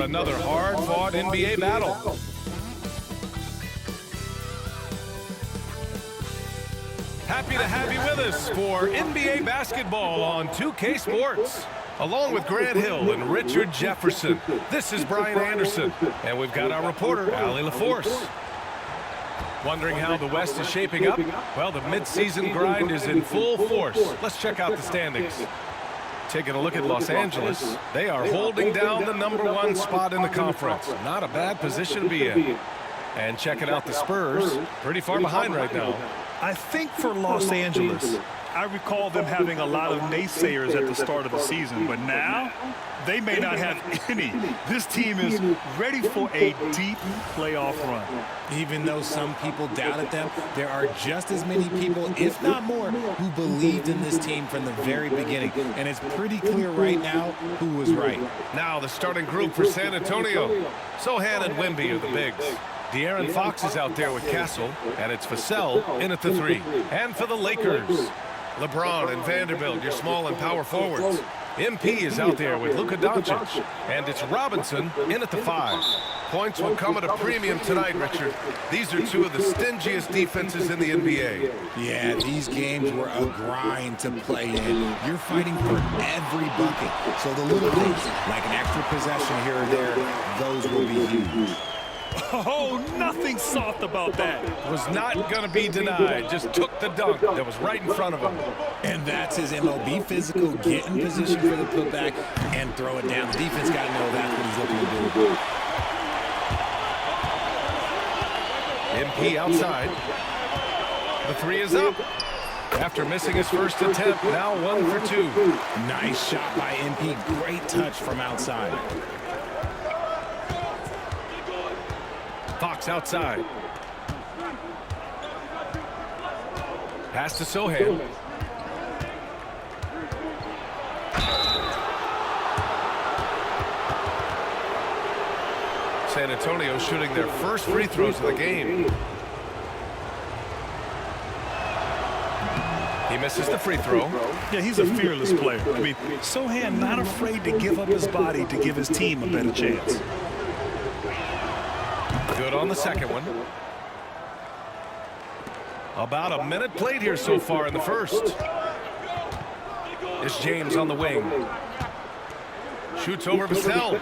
Another hard-fought NBA battle. Happy to have you with us for NBA basketball on 2K Sports. Along with Grant Hill and Richard Jefferson, this is Brian Anderson, and we've got our reporter, Allie LaForce. Wondering how the West is shaping up? Well, the midseason grind is in full force. Let's check out the standings. Taking a look at Los Angeles, they are holding down the #1 spot in the conference. Not a bad position to be in. And checking out the Spurs, pretty far behind right now. I think for Los Angeles, I recall them having a lot of naysayers at the start of the season, but now they may not have any. This team is ready for a deep playoff run. Even though some people doubted them, there are just as many people, if not more, who believed in this team from the very beginning. And it's pretty clear right now who was right. Now the starting group for San Antonio. Sohan and Wemby are the bigs. De'Aaron Fox is out there with Castle, and it's Vassell in at the 3. And for the Lakers, LeBron and Vanderbilt, your small and power forwards. MP is out there with Luka Doncic, and it's Robinson in at the 5. Points will come at a premium tonight, Richard. These are two of the stingiest defenses in the NBA. Yeah, these games were a grind to play in. You're fighting for every bucket. So the little things, like an extra possession here or there, those will be huge. Oh, nothing soft about that. Was not going to be denied. Just took the dunk that was right in front of him. And that's his MO. Be physical, get in position for the putback, and throw it down. The defense got to know that's what he's looking to do. MP outside. The 3 is up. After missing his first attempt, now 1 for 2. Nice shot by MP. Great touch from outside. Fox outside. Pass to Sohan. San Antonio shooting their first free throws of the game. He misses the free throw. Yeah, he's a fearless player. I mean, Sohan not afraid to give up his body to give his team a better chance. Good on the second one. About a minute played here so far in the first. It's James on the wing. Shoots over Vassell.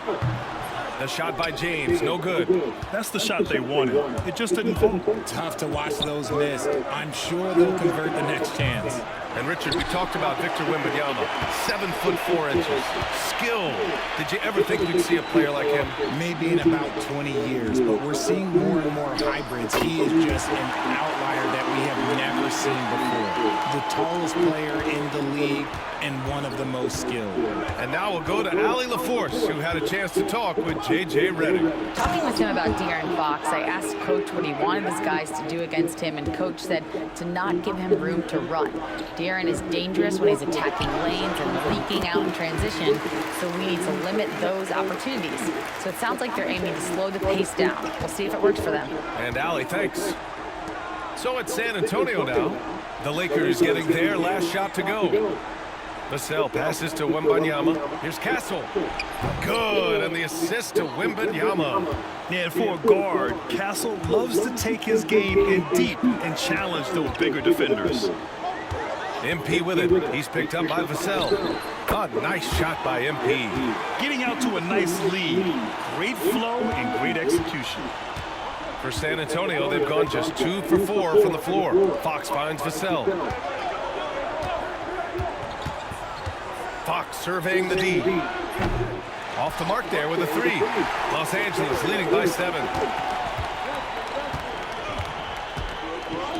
The shot by James, no good. That's the shot they wanted. It just didn't fall. Tough to watch those miss. I'm sure they'll convert the next chance. And Richard, we talked about Victor Wembanyama, 7 foot 4 inches. Skill. Did you ever think we'd see a player like him? Maybe in about 20 years, but we're seeing more and more hybrids. He is just an outlier that we have never seen before. The tallest player in the league and one of the most skilled. And now we'll go to Allie LaForce, who had a chance to talk with J.J. Redick. Talking with him about De'Aaron Fox, I asked Coach what he wanted his guys to do against him, and Coach said to not give him room to run. De'Aaron is dangerous when he's attacking lanes and leaking out in transition, so we need to limit those opportunities. So it sounds like they're aiming to slow the pace down. We'll see if it works for them. And Allie, thanks. So it's San Antonio now. The Lakers getting their last shot to go. Vassell passes to Wembanyama. Here's Castle. Good, and the assist to Wembanyama. Yeah, and for a guard, Castle loves to take his game in deep and challenge those bigger defenders. MP with it. He's picked up by Vassell. A nice shot by MP. Getting out to a nice lead. Great flow and great execution. For San Antonio, they've gone just 2 for 4 from the floor. Fox finds Vassell. Fox surveying the D. Off the mark there with a 3. Los Angeles leading by 7.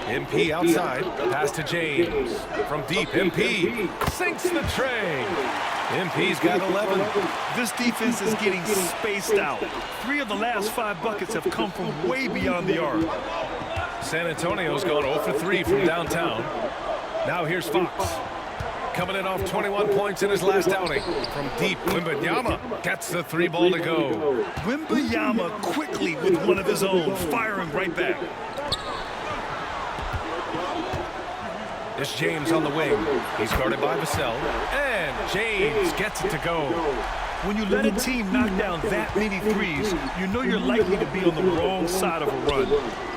MP outside. Pass to James. From deep, MP sinks the tray. MP's got 11. This defense is getting spaced out. 3 of the last 5 buckets have come from way beyond the arc. San Antonio's gone 0 for 3 from downtown. Now here's Fox. Coming in off 21 points in his last outing. From deep, Wembanyama gets the 3 ball to go. Wembanyama quickly with one of his own, firing right back. It's James on the wing. He's guarded by Vassell. And James gets it to go. When you let a team knock down that many threes, you know you're likely to be on the wrong side of a run.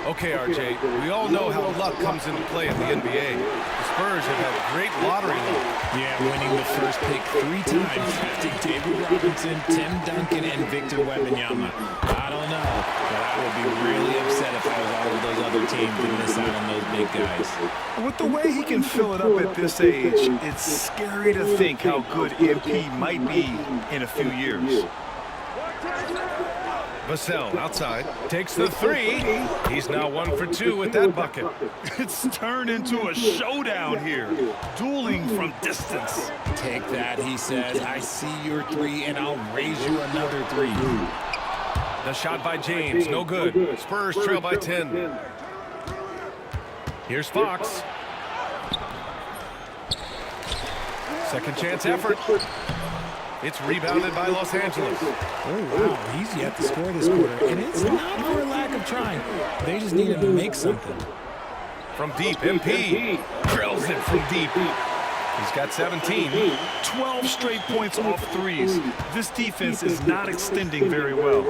Okay, RJ, we all know how luck comes into play in the NBA. The Spurs have had great lottery luck. Yeah, winning the first pick 3 times, drafting David Robinson, Tim Duncan, and Victor Wembanyama. I don't know, but I would be really upset if I was all of those other teams to miss out on those big guys. With the way he can fill it up at this age, it's scary to think how good MP might be in a few years. Vassell outside, takes the 3. He's now 1 for 2 with that bucket. It's turned into a showdown here, dueling from distance. Take that, he says. I see your 3, and I'll raise you another 3. The shot by James, no good. Spurs trail by 10. Here's Fox. Second chance effort. It's rebounded by Los Angeles. Oh, wow, he's yet to score this quarter, and it's not for a lack of trying. They just need him to make something. From deep, MP drills it from deep. He's got 17. 12 straight points off threes. This defense is not extending very well.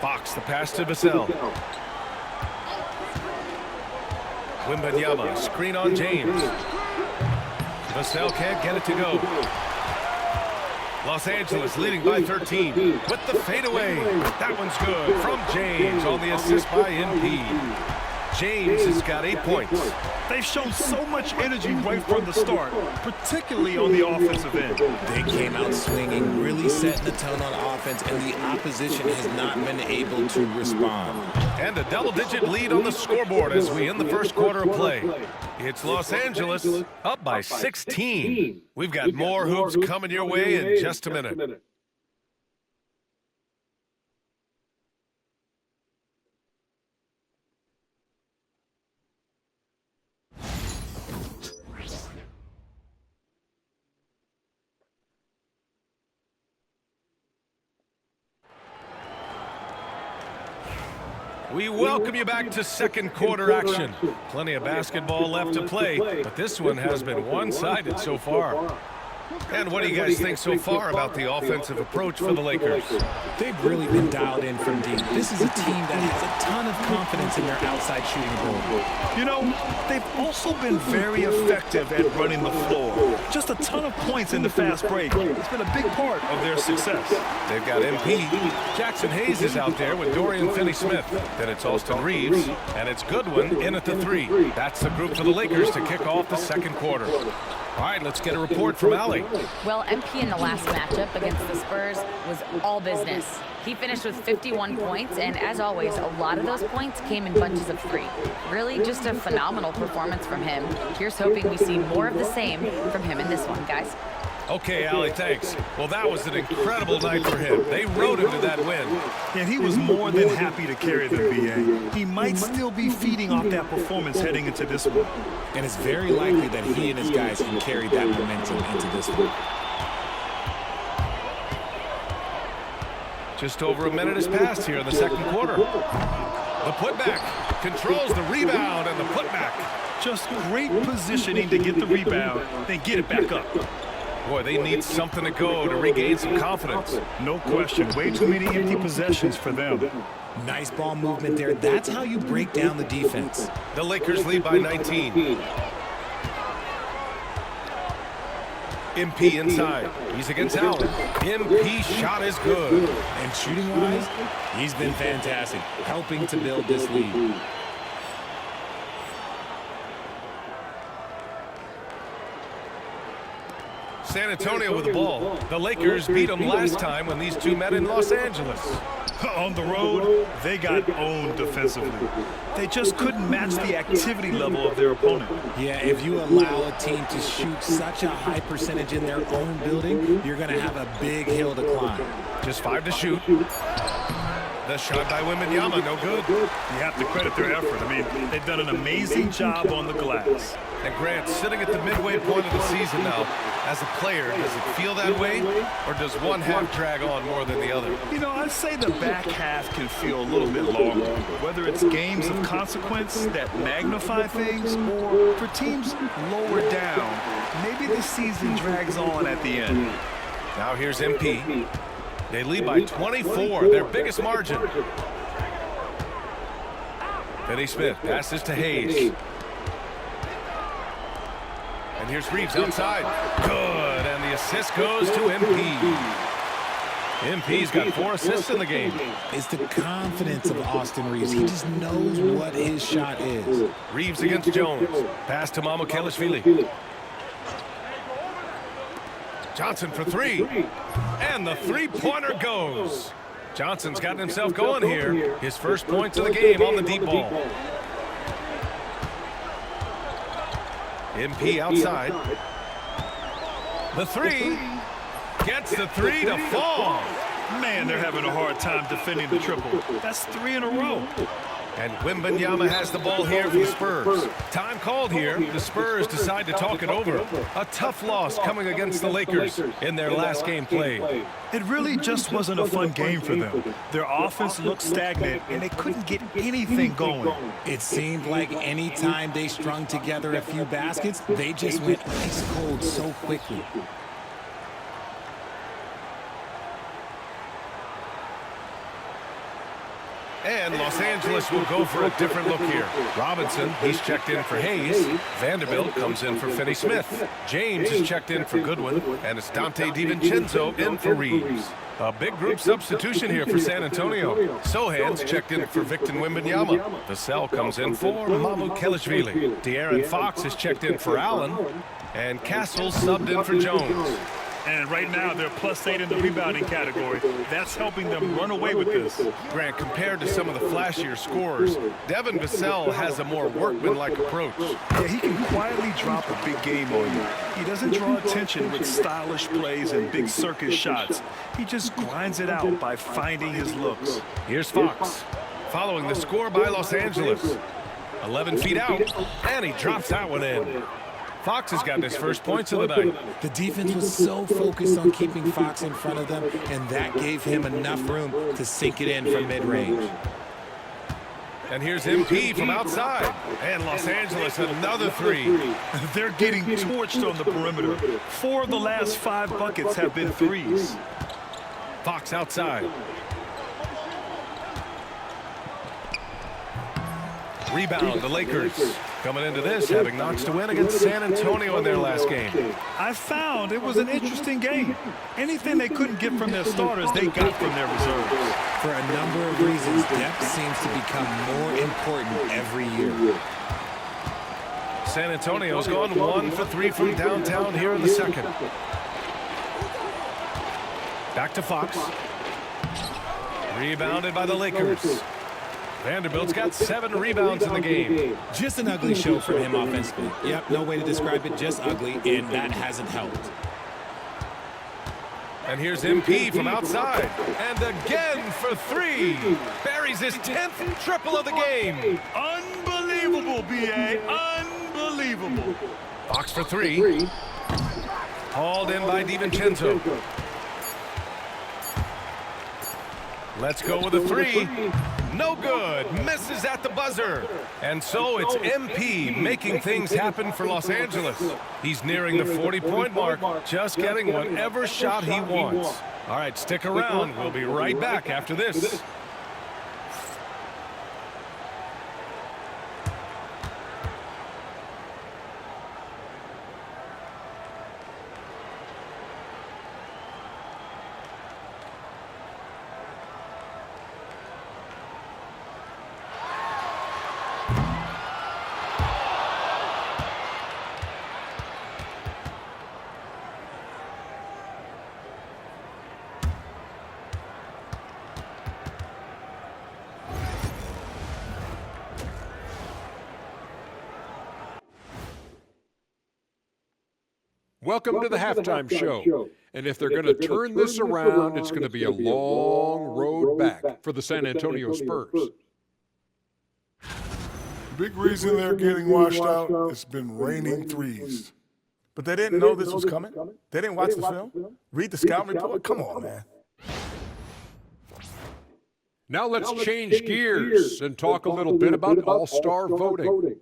Fox, the pass to Vassell. Wembanyama, screen on James. Vassell can't get it to go. Los Angeles leading by 13 with the fadeaway. That one's good from James on the assist by MP. James has got 8 points. They've shown so much energy right from the start, particularly on the offensive end. They came out swinging, really setting the tone on offense, and the opposition has not been able to respond. And a double-digit lead on the scoreboard as we end the first quarter of play. It's Los Angeles up by 16. We've got more hoops coming your way in just a minute. We welcome you back to second quarter action. Plenty of basketball left to play, but this one has been one-sided so far. And what do you guys think so far about the offensive approach for the Lakers? They've really been dialed in from deep. This is a team that has a ton of confidence in their outside shooting ability. You know, they've also been very effective at running the floor. Just a ton of points in the fast break. It's been a big part of their success. They've got MP. Jackson Hayes is out there with Dorian Finney-Smith. Then it's Austin Reeves, and it's Goodwin in at the 3. That's the group for the Lakers to kick off the second quarter. All right, let's get a report from Allie. Well, MP in the last matchup against the Spurs was all business. He finished with 51 points, and as always, a lot of those points came in bunches of 3. Really just a phenomenal performance from him. Here's hoping we see more of the same from him in this one, guys. Okay, Allie, thanks. Well, that was an incredible night for him. They rode him to that win. And he was more than happy to carry the BA. He might still be feeding off that performance heading into this one. And it's very likely that he and his guys can carry that momentum into this one. Just over a minute has passed here in the second quarter. The putback controls the rebound and the putback. Just great positioning to get the rebound, then get it back up. Boy, they need something to go to regain some confidence. No question. Way too many empty possessions for them. Nice ball movement there. That's how you break down the defense. The Lakers lead by 19. MP inside. He's against Allen. MP shot is good. And shooting-wise, he's been fantastic, helping to build this lead. San Antonio with the ball. The Lakers beat them last time when these two met in Los Angeles. On the road, they got owned defensively. They just couldn't match the activity level of their opponent. Yeah, if you allow a team to shoot such a high percentage in their own building, you're going to have a big hill to climb. Just 5 to shoot. The shot by Wembanyama, no good. You have to credit their effort. I mean, they've done an amazing job on the glass. And Grant, sitting at the midway point of the season now, as a player, does it feel that way? Or does one half drag on more than the other? You know, I'd say the back half can feel a little bit longer. Whether it's games of consequence that magnify things, or for teams lower down, maybe the season drags on at the end. Now here's MP. They lead by 24, their biggest margin. Finney Smith passes to Hayes. And here's Reeves outside. Good, and the assist goes to MP. MP's got 4 assists in the game. It's the confidence of Austin Reeves. He just knows what his shot is. Reeves against Jones. Pass to Mamukelashvili. Johnson for 3. And the three-pointer goes. Johnson's gotten himself going here. His first points of the game on the deep ball. MP outside. The 3. Gets the 3 to fall. Man, they're having a hard time defending the triple. That's 3 in a row. And Wembanyama has the ball here for the Spurs. Time called here. The Spurs decide to talk it over. A tough loss coming against the Lakers in their last game played. It really just wasn't a fun game for them. Their offense looked stagnant, and they couldn't get anything going. It seemed like any time they strung together a few baskets, they just went ice cold so quickly. And Los Angeles will go for a different look here. Robinson, he's checked in for Hayes. Vanderbilt comes in for Finney Smith. James is checked in for Goodwin. And it's Dante DiVincenzo in for Reeves. A big group substitution here for San Antonio. Sohan's checked in for Victor Wembanyama. Vassell comes in for Mamukelashvili. De'Aaron Fox is checked in for Allen. And Castle's subbed in for Jones. And right now, they're +8 in the rebounding category. That's helping them run away with this. Grant, compared to some of the flashier scorers, Devin Vassell has a more workmanlike approach. Yeah, he can quietly drop a big game on you. He doesn't draw attention with stylish plays and big circus shots. He just grinds it out by finding his looks. Here's Fox, following the score by Los Angeles. 11 feet out, and he drops that one in. Fox has gotten his first points of the night. The defense was so focused on keeping Fox in front of them, and that gave him enough room to sink it in from mid-range. And here's MP from outside. And Los Angeles, another 3. They're getting torched on the perimeter. 4 of the last 5 buckets have been threes. Fox outside. Rebound, the Lakers. Coming into this, having knocks to win against San Antonio in their last game. I found it was an interesting game. Anything they couldn't get from their starters, they got from their reserves. For a number of reasons, depth seems to become more important every year. San Antonio's gone 1 for 3 from downtown here in the second. Back to Fox. Rebounded by the Lakers. Vanderbilt's got 7 rebounds in the game. Just an ugly show from him offensively. Yep, no way to describe it, just ugly, and that hasn't helped. And here's MP from outside. And again for 3. Buries his 10th triple of the game. Unbelievable, B.A. Unbelievable. Fox for 3. Hauled in by DiVincenzo. Let's go with a 3. No good. Misses at the buzzer. And so it's MP making things happen for Los Angeles. He's nearing the 40-point mark, just getting whatever shot he wants. All right, stick around. We'll be right back after this. Welcome to the halftime show. And if they're going to turn this around, it's going to be a long road back for the San Antonio Spurs. Big reason they're getting washed out, it's been raining threes. But they didn't know this was coming? They didn't watch the film? Read the scouting report? Come on, man. Now let's change gears and talk a little bit about all-star voting.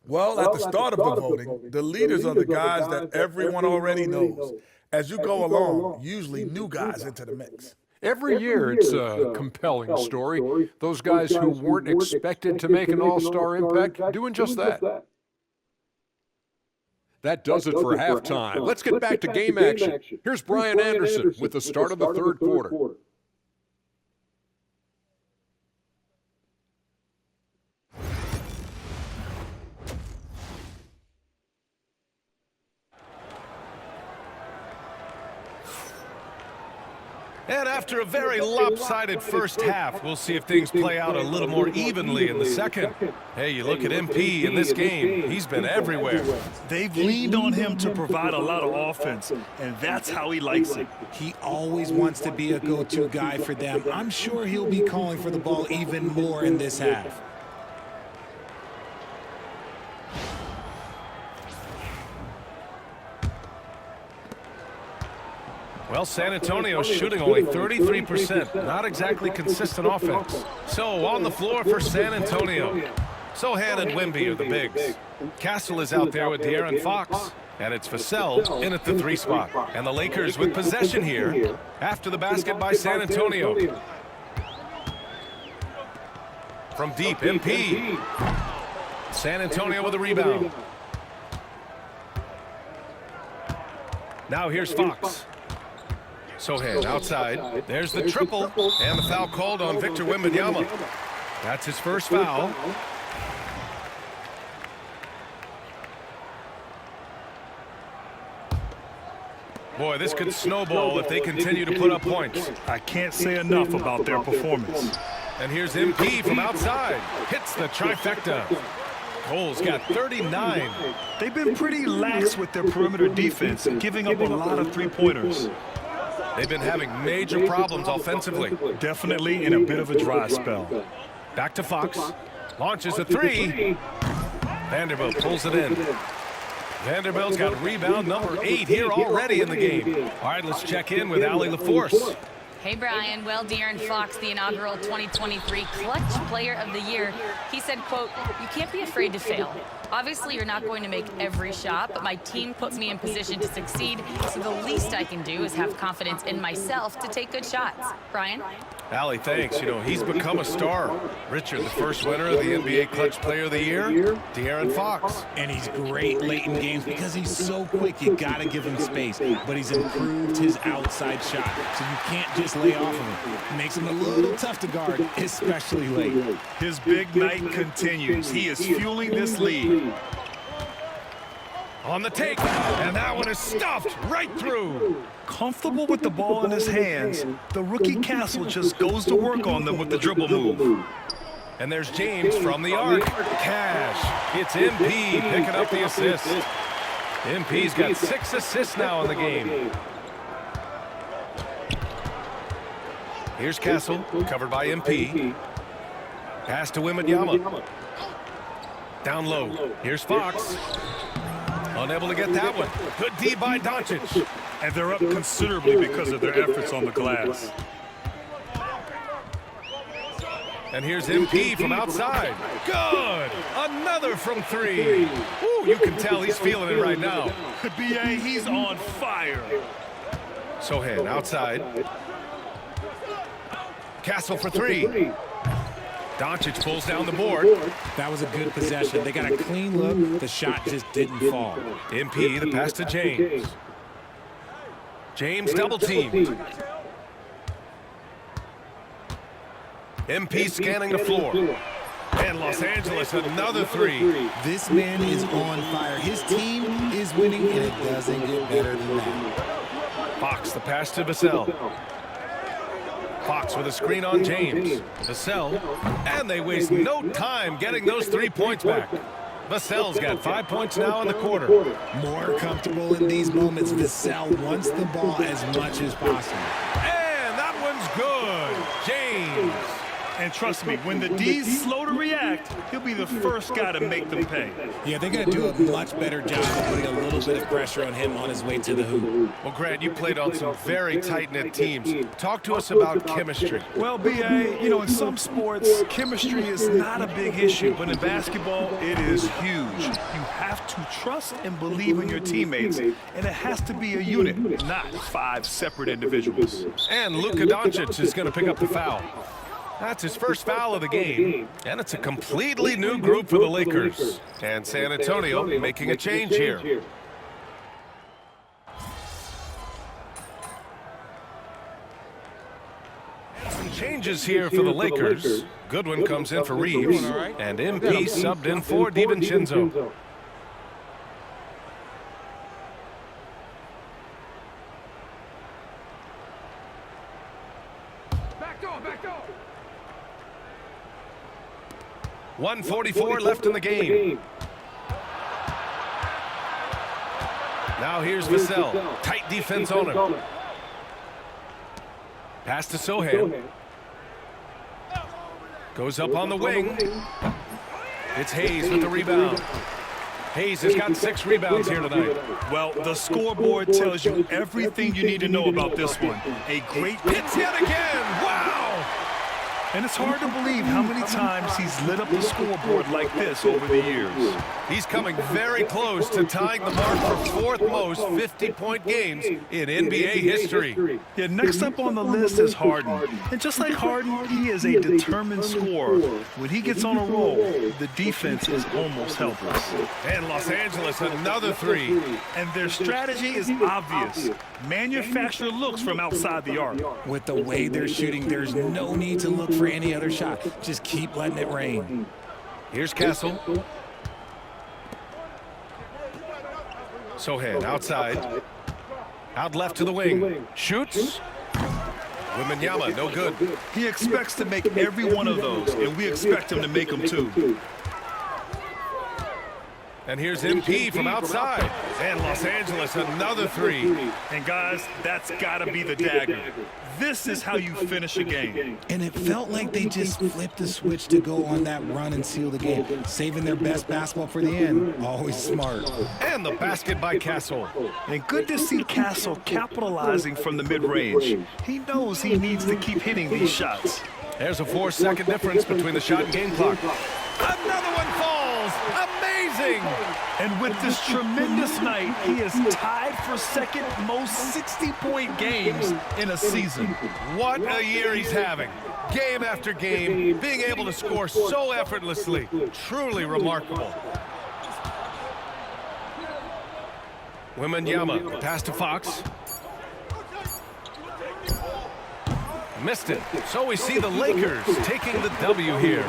Well, at the start of the voting, the leaders are the guys that everyone already knows. As you go along, usually new guys enter the mix. Every year it's a compelling story. Those guys who weren't expected to make an all-star impact doing just that. That does it for halftime. Let's get back to game action. Here's Brian Anderson with the start of the third quarter. And after a very lopsided first half, we'll see if things play out a little more evenly in the second. Hey, you look at MP in this game, he's been everywhere. They've leaned on him to provide a lot of offense, and that's how he likes it. He always wants to be a go-to guy for them. I'm sure he'll be calling for the ball even more in this half. Well, San Antonio shooting only 33%. Not exactly consistent offense. So on the floor for San Antonio. Sochan and Wemby are the bigs. Castle is out there with De'Aaron Fox. And it's Vassell in at the 3 spot. And the Lakers with possession here after the basket by San Antonio. From deep, MP. San Antonio with a rebound. Now here's Fox. Sochan outside. There's the triple. And the foul called on Victor Wembanyama. That's his first foul. Boy, this could snowball if they continue to put up points. I can't say enough about their performance. And here's MP from outside. Hits the trifecta. Cole's got 39. They've been pretty lax with their perimeter defense, giving up a lot of three-pointers. They've been having major problems offensively. Definitely in a bit of a dry spell. Back to Fox. Launches a 3. Vanderbilt pulls it in. Vanderbilt's got rebound number 8 here already in the game. All right, let's check in with Allie LaForce. Hey, Brian. Well, De'Aaron Fox, the inaugural 2023 Clutch Player of the Year, he said, quote, "You can't be afraid to fail. Obviously, you're not going to make every shot, but my team puts me in position to succeed, so the least I can do is have confidence in myself to take good shots." Brian? Allie, thanks. You know, he's become a star. Richard, the first winner of the NBA Clutch Player of the Year, De'Aaron Fox. And he's great late in games because he's so quick. You got to give him space. But he's improved his outside shot, so you can't just lay off of him. It makes him a little tough to guard, especially late. His big night continues. He is fueling this lead. On the take, and that one is stuffed right through. Comfortable with the ball in his hands, the rookie Castle just goes to work on them with the dribble move. And there's James from the arc. Cash. It's MP picking up the assist. MP's got 6 assists now in the game. Here's Castle, covered by MP. Pass to Wembanyama. Down low. Here's Fox. Unable to get that one. Good D by Doncic. And they're up considerably because of their efforts on the glass. And here's MP from outside. Good. Another from 3. Ooh, you can tell he's feeling it right now. B.A., he's on fire. Sochan outside. Castle for 3. Doncic pulls down the board. That was a good possession. They got a clean look. The shot just didn't fall. MP, the pass to James. James double teamed. MP scanning the floor. And Los Angeles, another 3. This man is on fire. His team is winning, and it doesn't get better than that. Fox, the pass to Vassell. Fox with a screen on James. Vassell, and they waste no time getting those 3 points back. Vassell's got 5 points now in the quarter. More comfortable in these moments. Vassell wants the ball as much as possible. And that one's good. James. And trust me, when the D's slow to react, he'll be the first guy to make them pay. Yeah, they're going to do a much better job of putting a little bit of pressure on him on his way to the hoop. Well, Grant, you played on some very tight-knit teams. Talk to us about chemistry. Well, B.A., you know, in some sports, chemistry is not a big issue, but in basketball, it is huge. You have to trust and believe in your teammates, and it has to be a unit, not 5 separate individuals. And Luka Doncic is going to pick up the foul. That's his first foul of the game, and it's a completely new group for the Lakers. And San Antonio making a change here. Some changes here for the Lakers. Goodwin comes in for Reeves, and MP subbed in for DiVincenzo. Back door. 1:44 left in the game. Now here's Vassell. Tight defense on him. Pass to Sohan. Goes up on the wing. It's Hayes with the rebound. Hayes has got 6 rebounds here tonight. Well, the scoreboard tells you everything you need to know about this one. A great Hits yet again. Wow! And it's hard to believe how many times he's lit up the scoreboard like this over the years. He's coming very close to tying the mark for 4th most 50-point games in NBA history. Yeah, next up on the list is Harden. And just like Harden, he is a determined scorer. When he gets on a roll, the defense is almost helpless. And Los Angeles, another 3. And their strategy is obvious. Manufacture looks from outside the arc. With the way they're shooting, there's no need to look for any other shot. Just keep letting it rain. Here's Castle. Sohan outside. Out left to the wing. Shoots. Wembanyama, no good. He expects to make every one of those, and we expect him to make them too. And here's MP from outside. And Los Angeles, another 3. And guys, that's got to be the dagger. This is how you finish a game. And it felt like they just flipped the switch to go on that run and seal the game, saving their best basketball for the end. Always smart. And the basket by Castle. And good to see Castle capitalizing from the mid-range. He knows he needs to keep hitting these shots. There's a 4-second difference between the shot and game clock. Another one falls. Amazing. And with this tremendous night, he is tied for 2nd most 60-point games in a season. What a year he's having. Game after game, being able to score so effortlessly. Truly remarkable. Wembanyama, pass to Fox. Missed it. So we see the Lakers taking the W here.